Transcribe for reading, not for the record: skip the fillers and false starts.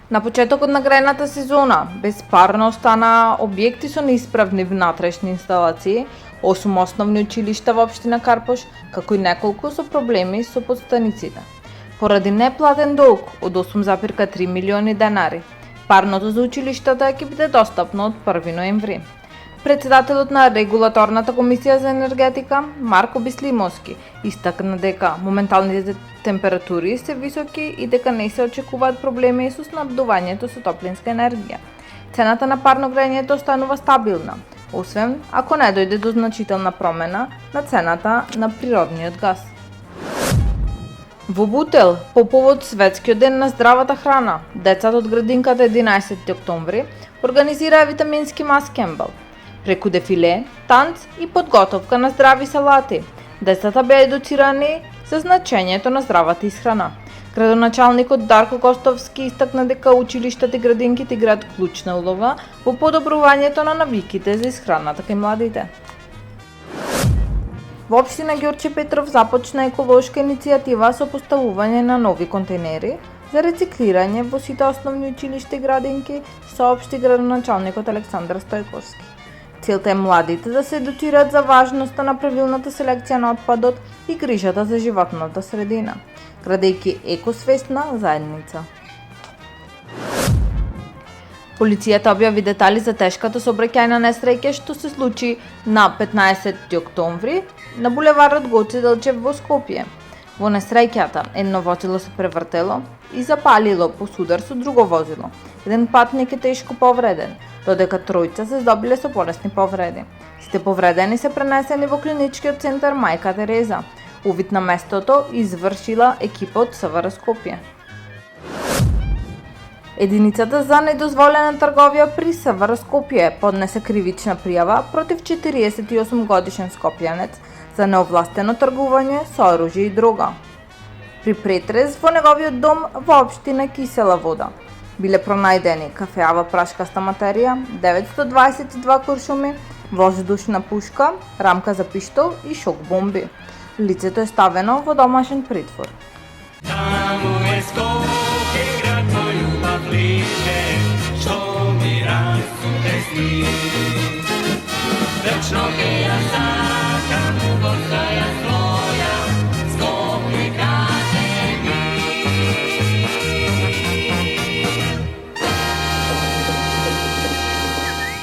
На почетокот на грејната сезона, безпарно остана објекти со неисправни внатрешни инсталации, 8 основни училишта во општина Карпош, како и неколку со проблеми со подстаниците. Поради неплатен долг од 8,3 милиони денари, парното за училиштата ќе биде достапно од 1 ноември. Председателот на Регулаторната комисија за енергетика, Марко Бислимовски, истакна дека моменталните температури се високи и дека не се очекуваат проблеми со снабдувањето со топлинска енергија. Цената на парно грејењето останува стабилна, освен ако не дојде до значителна промена на цената на природниот газ. Во Бутел, по повод Светскиот ден на здравата храна, децата од градинката 11 октомври организираа витамински мас Кембел. Преку дефиле, танц и подготовка на здрави салати, децата беа едуцирани за значењето на здравата исхрана. Градоначалникот Дарко Костовски истакна дека училиштата и градинките играат клучна улога во подобрувањето на навиките за исхраната кај младите. Во општина Ѓорче Петров започна еколошка иницијатива со поставување на нови контейнери за рециклирање во сите основни училишта и градинки, соопшти градоначалникот Александар Стојковски. Целта е младите да се едуцираат за важноста на правилната селекција на отпадот и грижата за животната средина, градејќи екосвесна заедница. Полицијата објави детали за тешката сообраќајна несреќа што се случи на 15 октомври на булеварот Гоце Делчев во Скопје. Во несреќата едно возило се превртело и запалило по судар со друго возило. Еден патник е тешко повреден, додека тројца се здобиле со полесни повреди. Сите повредени се пренесени во клиничкиот центар Мајка Тереза. Увид на местото извршила екипа од СВР Скопје. Единицата за недозволена трговија при СВР Скопје поднесе кривична пријава против 48 годишен скопјанец за неовластено тргување со оружје и дрога. При претрез во неговиот дом во општина Кисела Вода биле пронајдени кафеава прашкаста материја, 922 куршуми, воздушна пушка, рамка за пиштол и шок бомби. Лицето е ставено во домашен притвор. Таму е Скопје, град мој љубав лише, што ми расцуте сни. Вечно ке ја сакам, убо